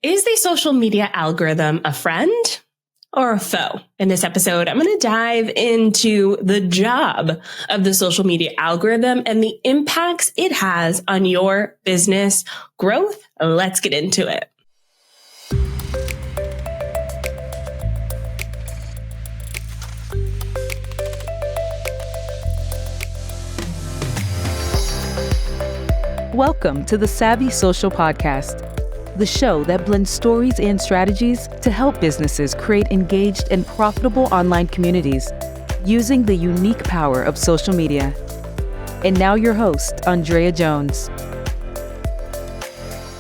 Is the social media algorithm a friend or a foe? In this episode, I'm going to dive into the job of the social media algorithm and the impacts it has on your business growth. Let's get into it. Welcome to the Savvy Social Podcast, the show that blends stories and strategies to help businesses create engaged and profitable online communities using the unique power of social media. And now your host, Andrea Jones.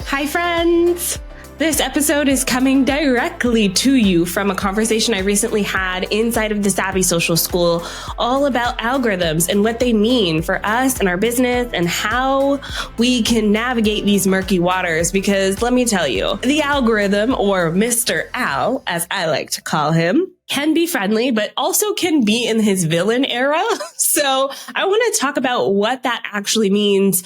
Hi, friends. This episode is coming directly to you from a conversation I recently had inside of the Savvy Social School all about algorithms and what they mean for us and our business and how we can navigate these murky waters. Because let me tell you, the algorithm, or Mr. Al, as I like to call him, can be friendly, but also can be in his villain era. So I want to talk about what that actually means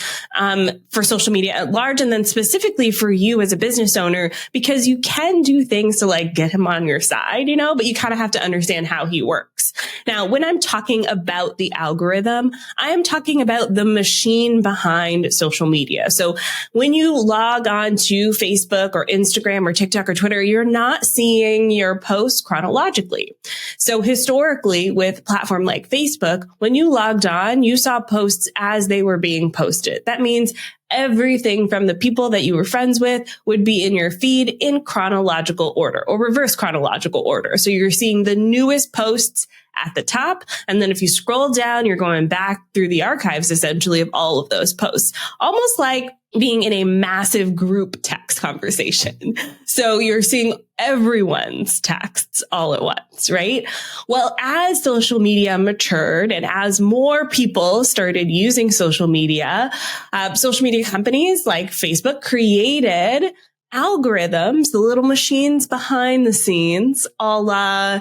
for social media at large, and then specifically for you as a business owner, because you can do things to like get him on your side, but you kind of have to understand how he works. Now, when I'm talking about the algorithm, I am talking about the machine behind social media. So when you log on to Facebook or Instagram or TikTok or Twitter, you're not seeing your posts chronologically. So historically, with a platform like Facebook, when you logged on, you saw posts as they were being posted. That means everything from the people that you were friends with would be in your feed in chronological order or reverse chronological order. So you're seeing the newest posts at the top. And then if you scroll down, you're going back through the archives, essentially, of all of those posts, almost like being in a massive group text conversation. So you're seeing everyone's texts all at once, right? Well, as social media matured and as more people started using social media companies like Facebook created algorithms, the little machines behind the scenes, a la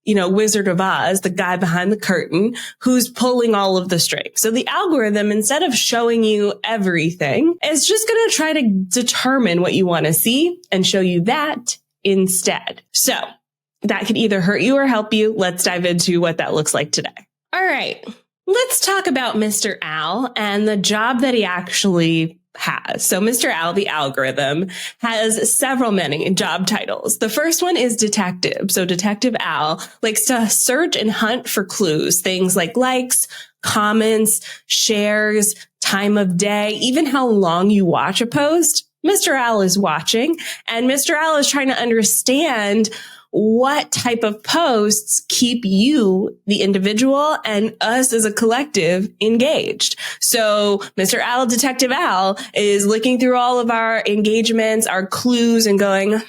Wizard of Oz, the guy behind the curtain who's pulling all of the strings. So the algorithm, instead of showing you everything, is just going to try to determine what you want to see and show you that instead. So that could either hurt you or help you. Let's dive into what that looks like today. All right. Let's talk about Mr. Al and the job that he actually has. So Mr. Al, the algorithm, has many job titles. The first one is detective. So Detective Al likes to search and hunt for clues, things like likes, comments, shares, time of day, even how long you watch a post. Mr. Al is watching, and Mr. Al is trying to understand what type of posts keep you, the individual, and us as a collective engaged. So Mr. Al, Detective Al, is looking through all of our engagements, our clues, and going,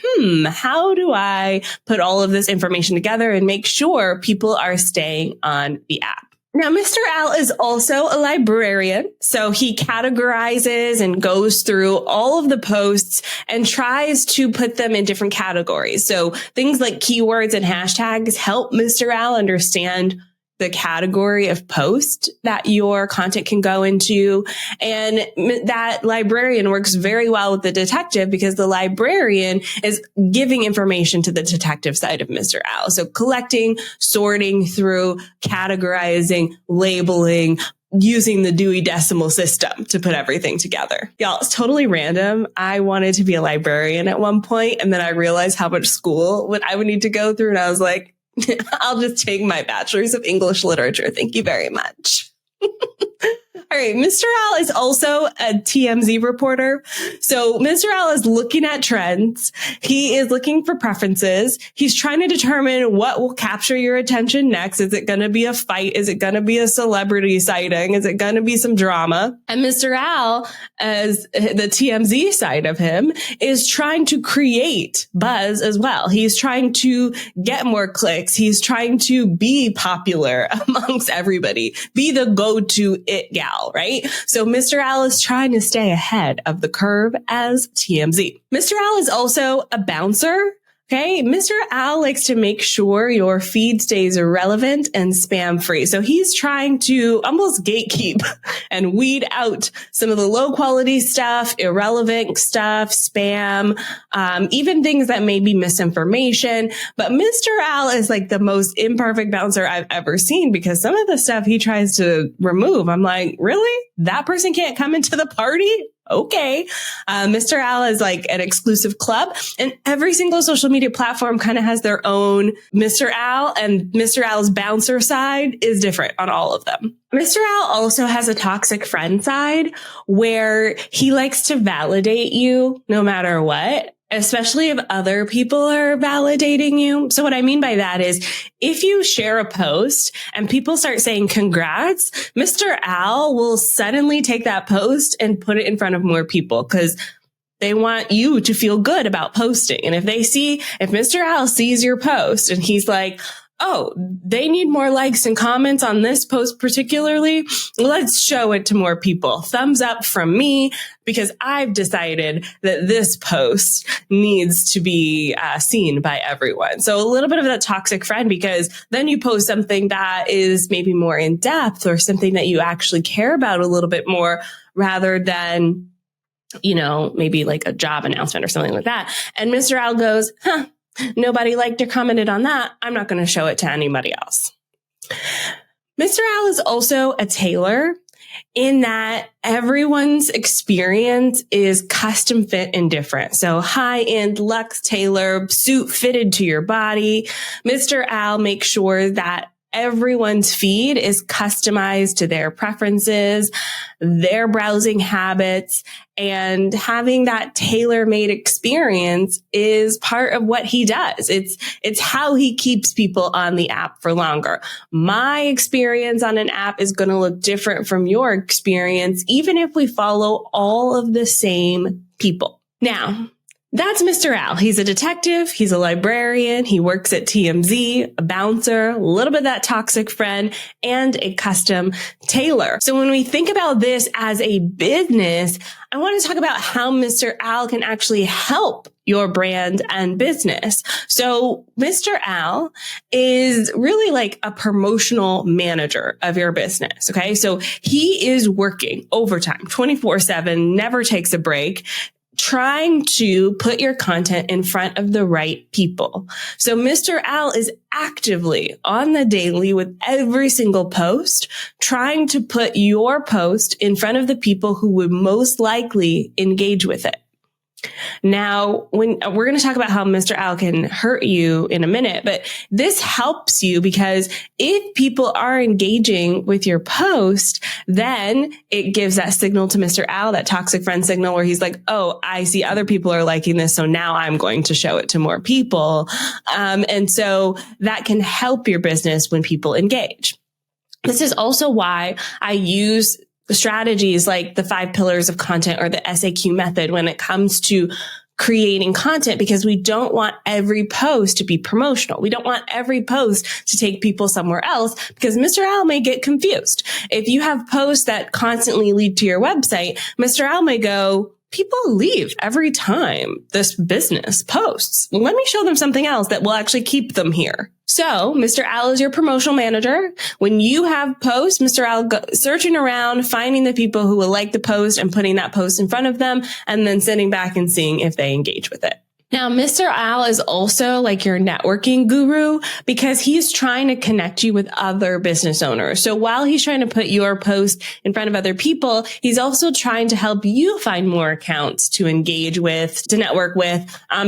how do I put all of this information together and make sure people are staying on the app? Now, Mr. Al is also a librarian, so he categorizes and goes through all of the posts and tries to put them in different categories. So things like keywords and hashtags help Mr. Al understand the category of post that your content can go into. And that librarian works very well with the detective because the librarian is giving information to the detective side of Mr. Al. So collecting, sorting through, categorizing, labeling, using the Dewey Decimal System to put everything together. Y'all, it's totally random. I wanted to be a librarian at one point, and then I realized how much school I would need to go through. And I was like, I'll just take my bachelor's of English literature. Thank you very much. All right. Mr. Al is also a TMZ reporter. So Mr. Al is looking at trends. He is looking for preferences. He's trying to determine what will capture your attention next. Is it going to be a fight? Is it going to be a celebrity sighting? Is it going to be some drama? And Mr. Al, as the TMZ side of him, is trying to create buzz as well. He's trying to get more clicks. He's trying to be popular amongst everybody, be the go-to it gal, right? So Mr. Al is trying to stay ahead of the curve as TMZ. Mr. Al is also a bouncer. Okay, Mr. Al likes to make sure your feed stays relevant and spam free. So he's trying to almost gatekeep and weed out some of the low quality stuff, irrelevant stuff, spam, even things that may be misinformation. But Mr. Al is like the most imperfect bouncer I've ever seen, because some of the stuff he tries to remove, I'm like, really? That person can't come into the party? Okay. Mr. Al is like an exclusive club, and every single social media platform kind of has their own Mr. Al, and Mr. Al's bouncer side is different on all of them. Mr. Al also has a toxic friend side where he likes to validate you no matter what, especially if other people are validating you. So what I mean by that is if you share a post and people start saying congrats, Mr. Al will suddenly take that post and put it in front of more people because they want you to feel good about posting. And if Mr. Al sees your post and he's like, oh, they need more likes and comments on this post particularly, let's show it to more people. Thumbs up from me, because I've decided that this post needs to be seen by everyone. So a little bit of that toxic friend, because then you post something that is maybe more in depth or something that you actually care about a little bit more, rather than, maybe like a job announcement or something like that. And Mr. Al goes, nobody liked or commented on that. I'm not going to show it to anybody else. Mr. Al is also a tailor in that everyone's experience is custom fit and different. So high-end luxe tailor, suit fitted to your body. Mr. Al makes sure that everyone's feed is customized to their preferences, their browsing habits, and having that tailor-made experience is part of what he does. It's how he keeps people on the app for longer. My experience on an app is going to look different from your experience, even if we follow all of the same people. Now, that's Mr. Al. He's a detective. He's a librarian. He works at TMZ, a bouncer, a little bit of that toxic friend, and a custom tailor. So when we think about this as a business, I want to talk about how Mr. Al can actually help your brand and business. So Mr. Al is really like a promotional manager of your business. Okay. So he is working overtime 24/7, never takes a break, trying to put your content in front of the right people. So Mr. Al is actively on the daily with every single post, trying to put your post in front of the people who would most likely engage with it. Now, when we're going to talk about how Mr. Al can hurt you in a minute, but this helps you because if people are engaging with your post, then it gives that signal to Mr. Al, that toxic friend signal, where he's like, oh, I see other people are liking this, so now I'm going to show it to more people. And so that can help your business when people engage. This is also why I use strategies like the 5 pillars of content or the SAQ method when it comes to creating content, because we don't want every post to be promotional. We don't want every post to take people somewhere else, because Mr. Al may get confused. If you have posts that constantly lead to your website, Mr. Al may go, people leave every time this business posts. Let me show them something else that will actually keep them here. So Mr. Al is your promotional manager. When you have posts, Mr. Al searching around, finding the people who will like the post and putting that post in front of them, and then sitting back and seeing if they engage with it. Now, Mr. Al is also like your networking guru, because he's trying to connect you with other business owners. So while he's trying to put your post in front of other people, he's also trying to help you find more accounts to engage with, to network with.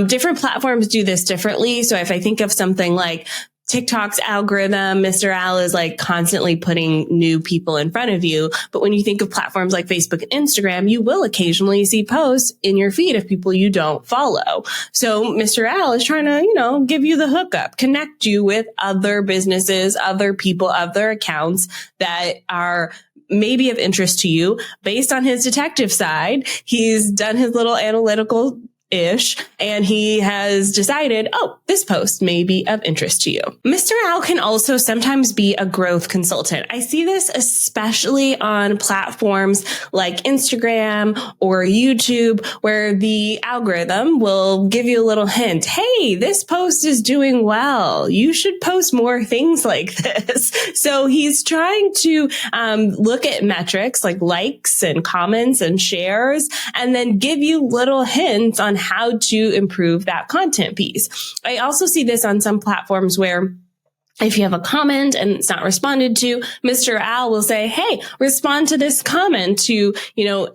Different platforms do this differently. So if I think of something like TikTok's algorithm, Mr. Al is like constantly putting new people in front of you. But when you think of platforms like Facebook and Instagram, you will occasionally see posts in your feed of people you don't follow. So Mr. Al is trying to, give you the hookup, connect you with other businesses, other people, other accounts that are maybe of interest to you. Based on his detective side, he's done his little analytical ish, and he has decided, oh, this post may be of interest to you. Mr. Al can also sometimes be a growth consultant. I see this especially on platforms like Instagram or YouTube, where the algorithm will give you a little hint. Hey, this post is doing well. You should post more things like this. So he's trying to look at metrics like likes and comments and shares, and then give you little hints on how to improve that content piece. I also see this on some platforms where if you have a comment and it's not responded to, Mr. Al will say, hey, respond to this comment to,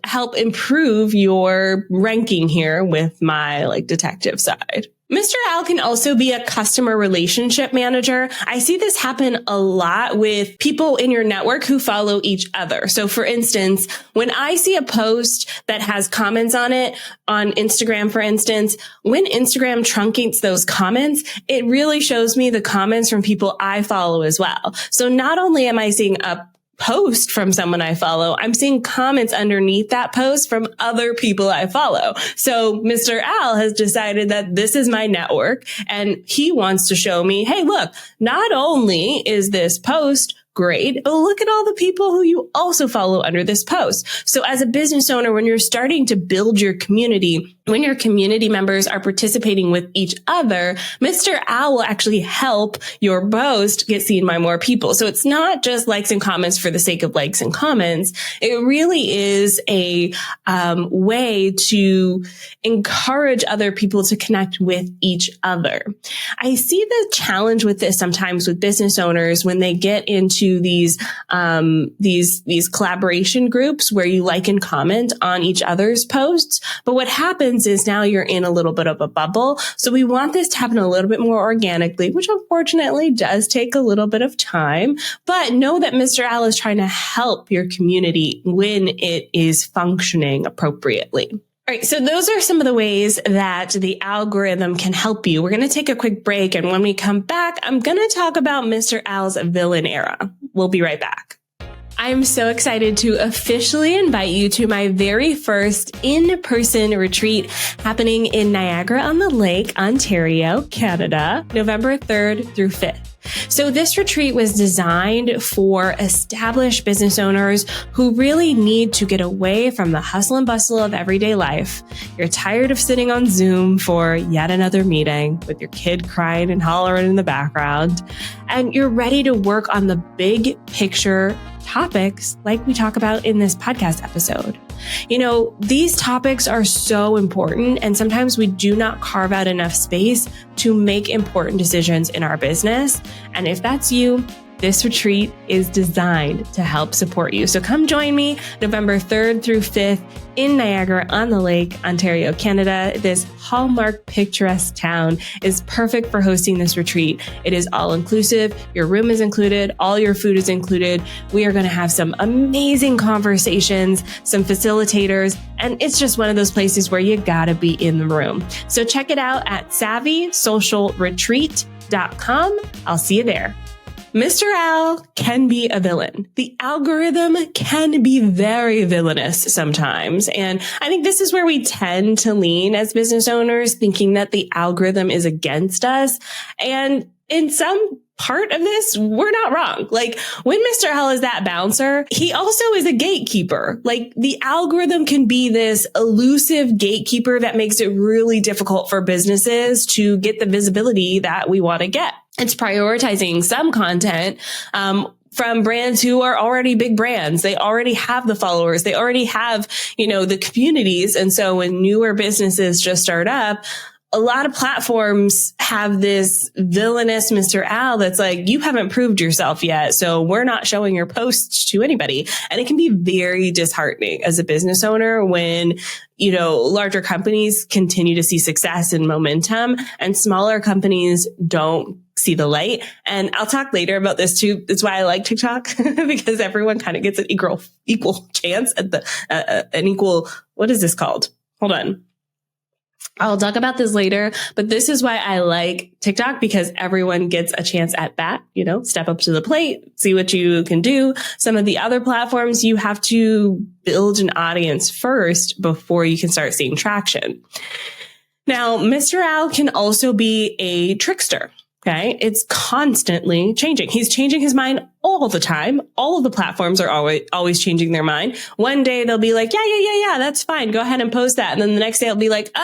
help improve your ranking here with my detective side. Mr. Al can also be a customer relationship manager. I see this happen a lot with people in your network who follow each other. So for instance, when I see a post that has comments on it on Instagram, for instance, when Instagram truncates those comments, it really shows me the comments from people I follow as well. So not only am I seeing a post from someone I follow, I'm seeing comments underneath that post from other people I follow. So Mr. Al has decided that this is my network, and he wants to show me, hey, look, not only is this post great, but look at all the people who you also follow under this post. So as a business owner, when you're starting to build your community, when your community members are participating with each other, Mr. Al will actually help your post get seen by more people. So it's not just likes and comments for the sake of likes and comments. It really is a way to encourage other people to connect with each other. I see the challenge with this sometimes with business owners when they get into these collaboration groups where you like and comment on each other's posts. But what happens is now you're in a little bit of a bubble. So we want this to happen a little bit more organically, which unfortunately does take a little bit of time. But know that Mr. Al is trying to help your community when it is functioning appropriately. All right, so those are some of the ways that the algorithm can help you. We're going to take a quick break, and when we come back, I'm going to talk about Mr. Al's villain era. We'll be right back. I'm so excited to officially invite you to my very first in-person retreat happening in Niagara-on-the-Lake, Ontario, Canada, November 3rd through 5th. So this retreat was designed for established business owners who really need to get away from the hustle and bustle of everyday life. You're tired of sitting on Zoom for yet another meeting with your kid crying and hollering in the background, and you're ready to work on the big picture topics like we talk about in this podcast episode. These topics are so important, and sometimes we do not carve out enough space to make important decisions in our business. And if that's you, this retreat is designed to help support you. So come join me November 3rd through 5th in Niagara-on-the-Lake, Ontario, Canada. This hallmark picturesque town is perfect for hosting this retreat. It is all inclusive. Your room is included. All your food is included. We are going to have some amazing conversations, some facilitators, and it's just one of those places where you gotta be in the room. So check it out at SavvySocialRetreat.com. I'll see you there. Mr. Al can be a villain. The algorithm can be very villainous sometimes. And I think this is where we tend to lean as business owners, thinking that the algorithm is against us. And in some part of this, we're not wrong. When Mr. Al is that bouncer, he also is a gatekeeper. The algorithm can be this elusive gatekeeper that makes it really difficult for businesses to get the visibility that we want to get. It's prioritizing some content from brands who are already big brands. They already have the followers. They already have, the communities. And so when newer businesses just start up, a lot of platforms have this villainous Mr. Al that's you haven't proved yourself yet, so we're not showing your posts to anybody. And it can be very disheartening as a business owner when, larger companies continue to see success and momentum and smaller companies don't see the light. And I'll talk later about this too. That's why I like TikTok because everyone kind of gets an equal chance at an equal, what is this called? Hold on. I'll talk about this later, but this is why I like TikTok, because everyone gets a chance at bat, step up to the plate, see what you can do. Some of the other platforms, you have to build an audience first before you can start seeing traction. Now, Mr. Al can also be a trickster. Okay. It's constantly changing. He's changing his mind all the time. All of the platforms are always changing their mind. One day they'll be like, yeah, that's fine. Go ahead and post that. And then the next day it'll be like,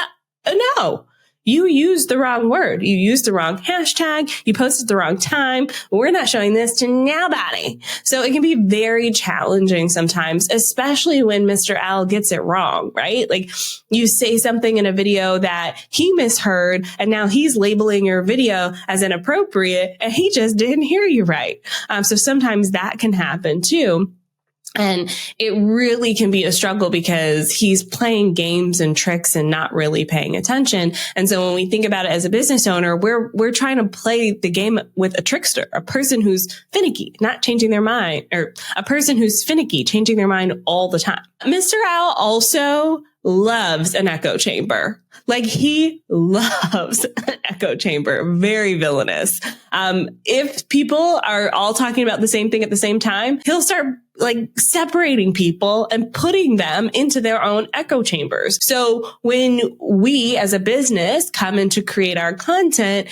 no, you used the wrong word. You used the wrong hashtag. You posted the wrong time. We're not showing this to nobody. So it can be very challenging sometimes, especially when Mr. Al gets it wrong, right? Like you say something in a video that he misheard and now he's labeling your video as inappropriate and he just didn't hear you right. So sometimes that can happen too. And it really can be a struggle because he's playing games and tricks and not really paying attention. And so when we think about it as a business owner, we're trying to play the game with a trickster, a person who's finicky, not changing their mind, or a person who's finicky, changing their mind all the time. Mr. Al also loves an echo chamber. Like he loves an echo chamber. Very villainous. If people are all talking about the same thing at the same time, he'll start like separating people and putting them into their own echo chambers. So when we as a business come in to create our content,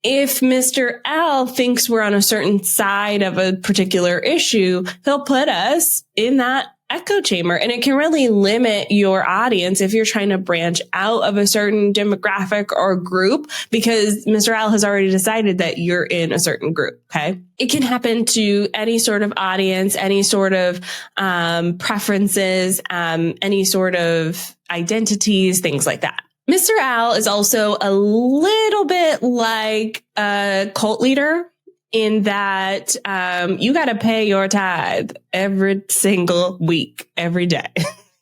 if Mr. Al thinks we're on a certain side of a particular issue, he'll put us in that echo chamber. And it can really limit your audience if you're trying to branch out of a certain demographic or group, because Mr. Al has already decided that you're in a certain group. Okay. It can happen to any sort of audience, any sort of preferences, any sort of identities, things like that. Mr. Al is also a little bit like a cult leader, in that you got to pay your tithe every single week, every day.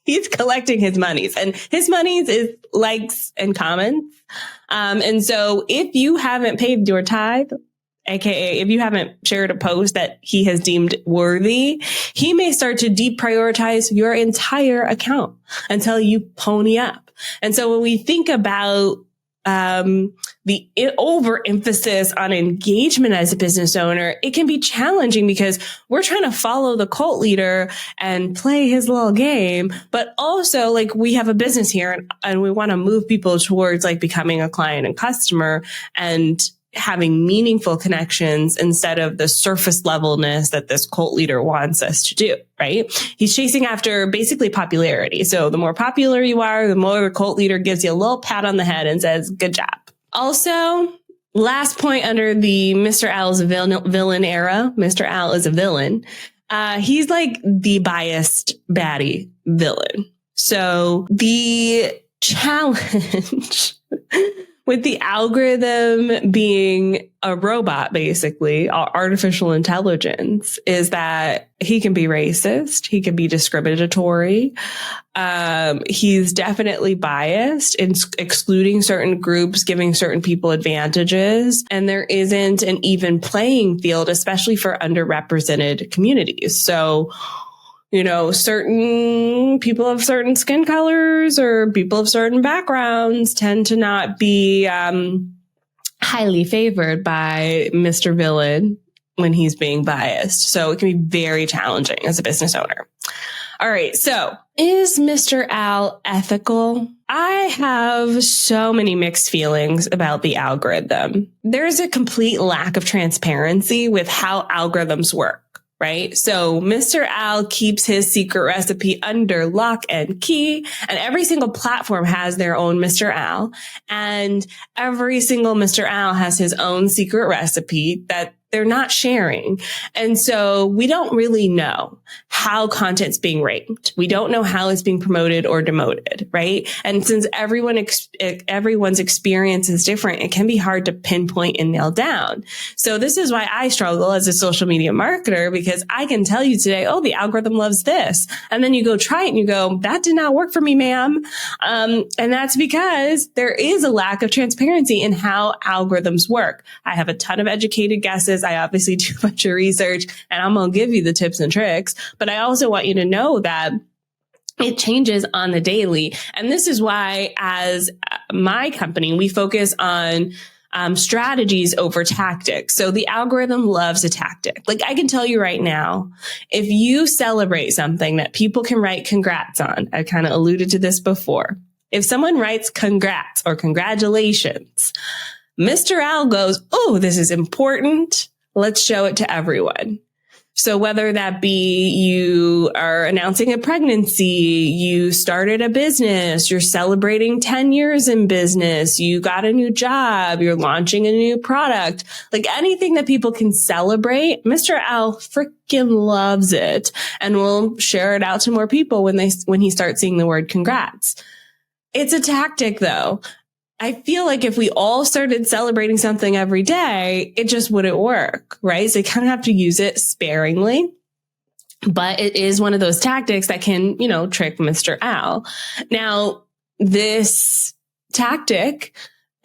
He's collecting his monies, and his monies is likes and comments. And so if you haven't paid your tithe, AKA if you haven't shared a post that he has deemed worthy, he may start to deprioritize your entire account until you pony up. And so when we think about the overemphasis on engagement as a business owner, it can be challenging because we're trying to follow the cult leader and play his little game, but also like we have a business here and we want to move people towards like becoming a client and customer and having meaningful connections instead of the surface levelness that this cult leader wants us to do, right? He's chasing after basically popularity. So the more popular you are, the more the cult leader gives you a little pat on the head and says, good job. Also, last point under the Mr. Al's villain era, Mr. Al is a villain. He's like the biased baddie villain. So the challenge with the algorithm being a robot, basically, artificial intelligence, is that he can be racist. He can be discriminatory. He's definitely biased in excluding certain groups, giving certain people advantages. And there isn't an even playing field, especially for underrepresented communities. So, you know, certain people of certain skin colors or people of certain backgrounds tend to not be highly favored by Mr. Villain when he's being biased. So it can be very challenging as a business owner. All right. So is Mr. Al ethical? I have so many mixed feelings about the algorithm. There's a complete lack of transparency with how algorithms work. Right? So Mr. Al keeps his secret recipe under lock and key, and every single platform has their own Mr. Al, and every single Mr. Al has his own secret recipe that they're not sharing. And so we don't really know how content's being ranked. We don't know how it's being promoted or demoted, right? And since everyone's experience is different, it can be hard to pinpoint and nail down. So this is why I struggle as a social media marketer, because I can tell you today, oh, the algorithm loves this. And then you go try it and you go, that did not work for me, ma'am. And that's because there is a lack of transparency in how algorithms work. I have a ton of educated guesses. I obviously do a bunch of research and I'm going to give you the tips and tricks, but I also want you to know that it changes on the daily. And this is why, as my company, we focus on strategies over tactics. So the algorithm loves a tactic. Like I can tell you right now, if you celebrate something that people can write congrats on, I kind of alluded to this before. If someone writes congrats or congratulations, Mr. Al goes, oh, this is important. Let's show it to everyone. So whether that be you are announcing a pregnancy, you started a business, you're celebrating 10 years in business, you got a new job, you're launching a new product, like anything that people can celebrate, Mr. Al freaking loves it and will share it out to more people when he starts seeing the word congrats. It's a tactic though. I feel like if we all started celebrating something every day, it just wouldn't work, right? So you kind of have to use it sparingly. But it is one of those tactics that can, trick Mr. Al. Now, this tactic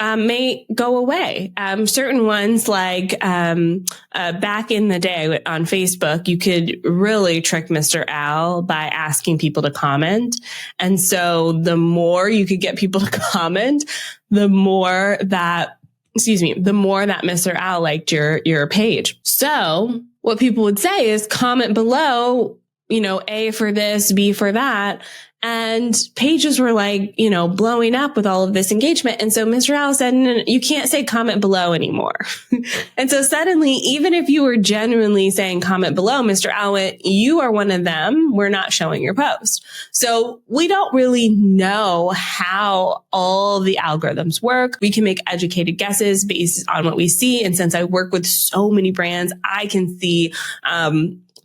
may go away. Certain ones like back in the day on Facebook, you could really trick Mr. Al by asking people to comment. And so the more you could get people to comment, the more that Mr. Al liked your page. So what people would say is comment below, A for this, B for that. And pages were blowing up with all of this engagement. And so Mr. Al said, no, you can't say comment below anymore. And so suddenly, even if you were genuinely saying comment below, Mr. Al went, you are one of them. We're not showing your post. So we don't really know how all the algorithms work. We can make educated guesses based on what we see. And since I work with so many brands, I can see,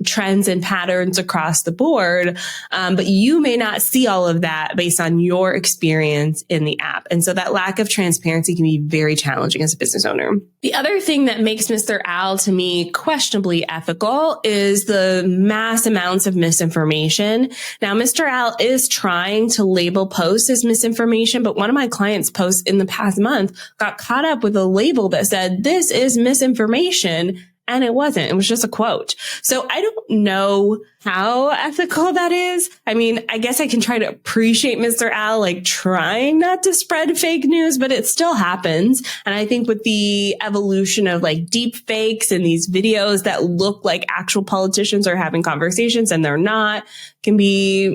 trends and patterns across the board. But you may not see all of that based on your experience in the app. And so that lack of transparency can be very challenging as a business owner. The other thing that makes Mr. Al to me questionably ethical is the mass amounts of misinformation. Now, Mr. Al is trying to label posts as misinformation, but one of my clients' posts in the past month got caught up with a label that said, this is misinformation. And it wasn't. It was just a quote. So I don't know how ethical that is. I mean, I guess I can try to appreciate Mr. Al, trying not to spread fake news, but it still happens. And I think with the evolution of deep fakes and these videos that look like actual politicians are having conversations and they're not, can be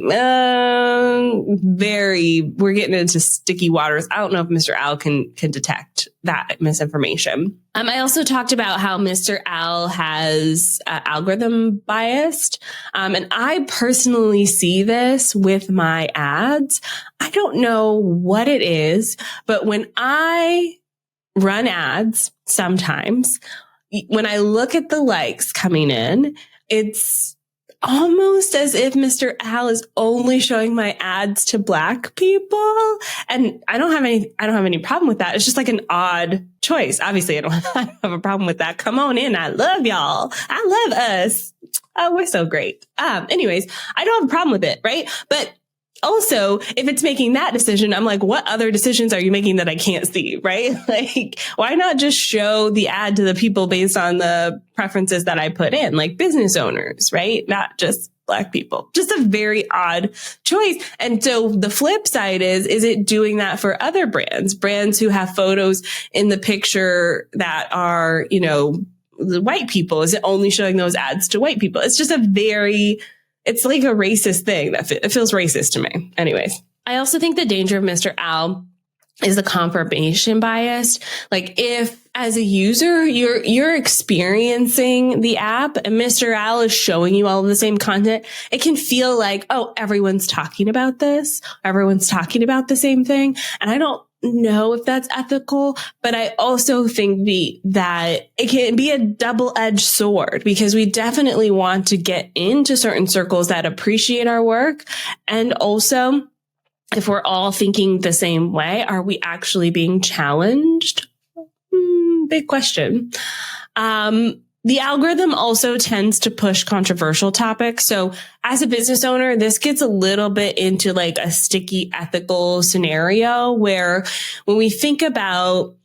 we're getting into sticky waters. I don't know if Mr. Al can detect that misinformation. I also talked about how Mr. Al has algorithm biased. And I personally see this with my ads. I don't know what it is, but when I run ads, sometimes when I look at the likes coming in, it's almost as if Mr. Al is only showing my ads to Black people. And I don't have any problem with that. It's just an odd choice. Obviously, I don't have a problem with that. Come on in. I love y'all. I love us. Oh, we're so great. Anyways, I don't have a problem with it, right? But also, if it's making that decision, I'm like, what other decisions are you making that I can't see, right? Why not just show the ad to the people based on the preferences that I put in, like business owners, right? Not just Black people. Just a very odd choice. And so the flip side is it doing that for other brands who have photos in the picture that are, the white people? Is it only showing those ads to white people? It's just it's like a racist thing it feels racist to me. Anyways, I also think the danger of Mr. Al is the confirmation bias. If as a user, you're experiencing the app and Mr. Al is showing you all of the same content, it can feel like, oh, everyone's talking about this. Everyone's talking about the same thing. And I don't know if that's ethical, but I also think that it can be a double-edged sword because we definitely want to get into certain circles that appreciate our work. And also, if we're all thinking the same way, are we actually being challenged? Big question. The algorithm also tends to push controversial topics. So as a business owner, this gets a little bit into a sticky ethical scenario where when we think about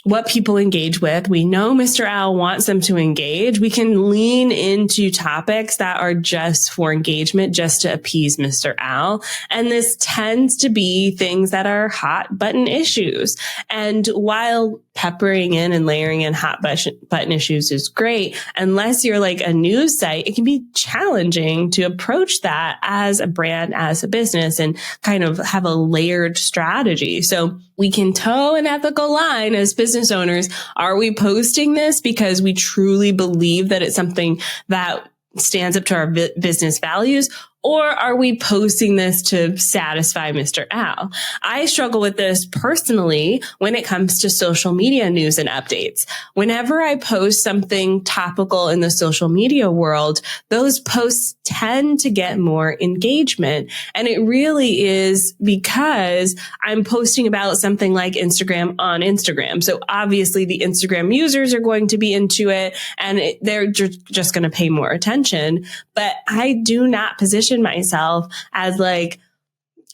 what people engage with, we know Mr. Al wants them to engage. We can lean into topics that are just for engagement, just to appease Mr. Al. And this tends to be things that are hot button issues. And while peppering in and layering in hot button issues is great. Unless you're like a news site, it can be challenging to approach that as a brand, as a business, and kind of have a layered strategy. So we can toe an ethical line as business owners. Are we posting this because we truly believe that it's something that stands up to our business values? Or are we posting this to satisfy Mr. Al? I struggle with this personally when it comes to social media news and updates. Whenever I post something topical in the social media world, those posts tend to get more engagement. And it really is because I'm posting about something like Instagram on Instagram. So obviously the Instagram users are going to be into it and they're just going to pay more attention. But I do not position myself as like,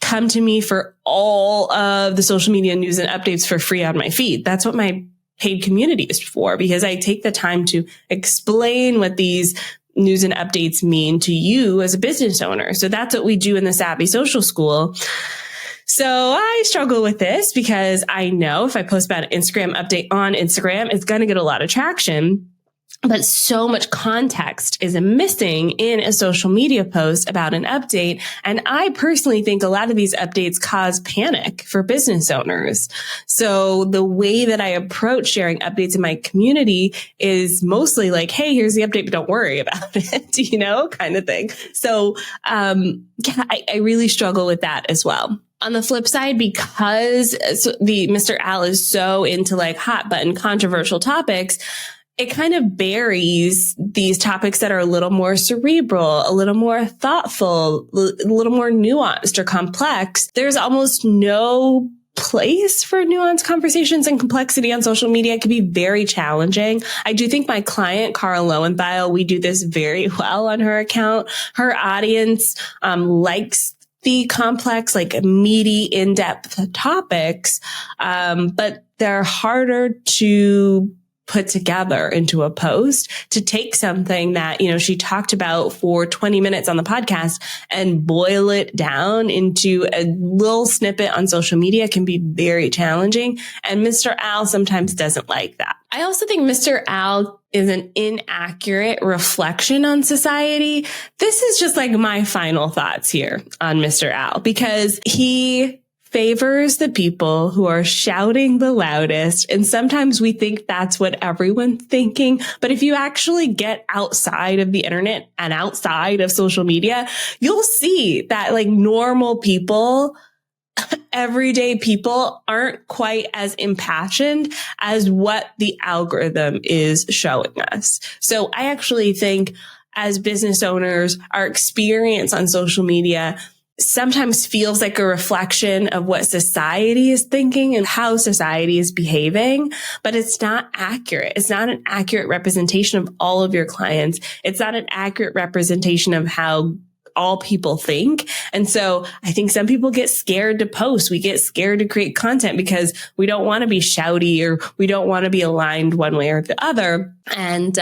come to me for all of the social media news and updates for free on my feed. That's what my paid community is for, because I take the time to explain what these news and updates mean to you as a business owner. So that's what we do in the Savvy Social School. So I struggle with this because I know if I post about an Instagram update on Instagram, it's going to get a lot of traction. But so much context is missing in a social media post about an update. And I personally think a lot of these updates cause panic for business owners. So the way that I approach sharing updates in my community is mostly like, hey, here's the update, but don't worry about it, kind of thing. So, I really struggle with that as well. On the flip side, because the Mr. Al is so into like hot button controversial topics, it kind of buries these topics that are a little more cerebral, a little more thoughtful, a little more nuanced or complex. There's almost no place for nuanced conversations and complexity on social media. It can be very challenging. I do think my client, Cara Lowenthal, we do this very well on her account. Her audience likes the complex, like meaty, in-depth topics, but they're harder to put together into a post. To take something that, she talked about for 20 minutes on the podcast and boil it down into a little snippet on social media can be very challenging. And Mr. Al sometimes doesn't like that. I also think Mr. Al is an inaccurate reflection on society. This is just like my final thoughts here on Mr. Al, because he favors the people who are shouting the loudest. And sometimes we think that's what everyone's thinking. But if you actually get outside of the internet and outside of social media, you'll see that like normal people, everyday people aren't quite as impassioned as what the algorithm is showing us. So I actually think as business owners, our experience on social media sometimes feels like a reflection of what society is thinking and how society is behaving, but it's not accurate. It's not an accurate representation of all of your clients. It's not an accurate representation of how all people think. And so I think some people get scared to post. We get scared to create content because we don't want to be shouty or we don't want to be aligned one way or the other. And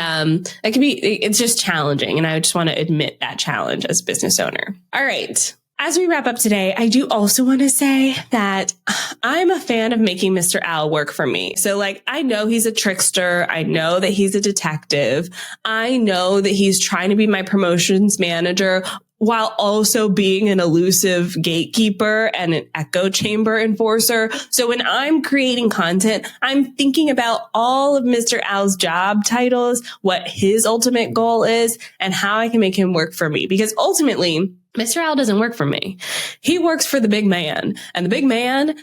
it's just challenging. And I just want to admit that challenge as a business owner. All right. As we wrap up today, I do also want to say that I'm a fan of making Mr. Al work for me. So I know he's a trickster. I know that he's a detective. I know that he's trying to be my promotions manager while also being an elusive gatekeeper and an echo chamber enforcer. So when I'm creating content, I'm thinking about all of Mr. Al's job titles, what his ultimate goal is, and how I can make him work for me. Because ultimately, Mr. Al doesn't work for me. He works for the big man. And the big man,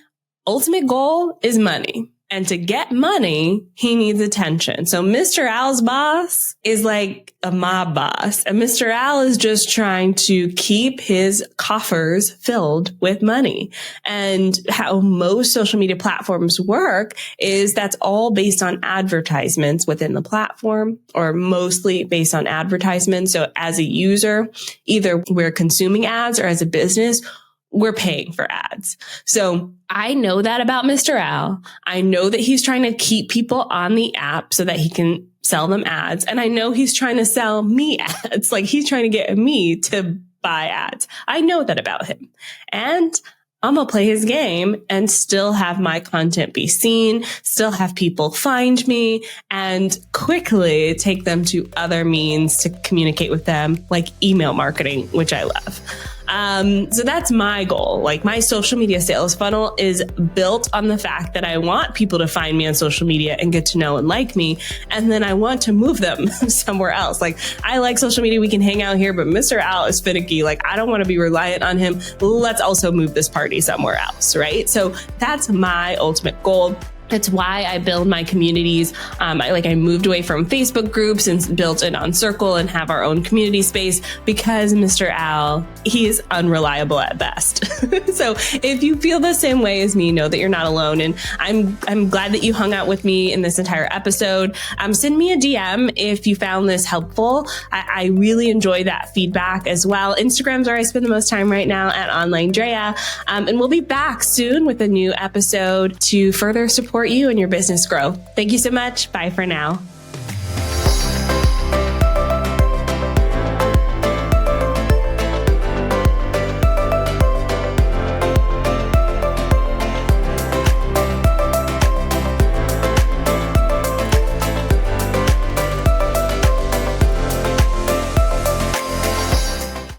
ultimate goal is money. And to get money, he needs attention. So Mr. Al's boss is like a mob boss. And Mr. Al is just trying to keep his coffers filled with money. And how most social media platforms work is that's all based on advertisements within the platform, or mostly based on advertisements. So as a user, either we're consuming ads, or as a business, we're paying for ads. So I know that about Mr. Al. I know that he's trying to keep people on the app so that he can sell them ads. And I know he's trying to sell me ads. He's trying to get me to buy ads. I know that about him. And I'm going to play his game and still have my content be seen, still have people find me, and quickly take them to other means to communicate with them, like email marketing, which I love. So that's my goal. Like, my social media sales funnel is built on the fact that I want people to find me on social media and get to know and like me. And then I want to move them somewhere else. Like, I like social media. We can hang out here, but Mr. Al is finicky. Like, I don't want to be reliant on him. Let's also move this party somewhere else, right? So that's my ultimate goal. It's why I build my communities. I moved away from Facebook groups and built it on Circle and have our own community space, because Mr. Al, he is unreliable at best. So if you feel the same way as me, know that you're not alone. And I'm glad that you hung out with me in this entire episode. Send me a DM if you found this helpful. I really enjoy that feedback as well. Instagram's where I spend the most time right now, at OnlineDrea. And we'll be back soon with a new episode to further support you and your business grow. Thank you so much. Bye for now.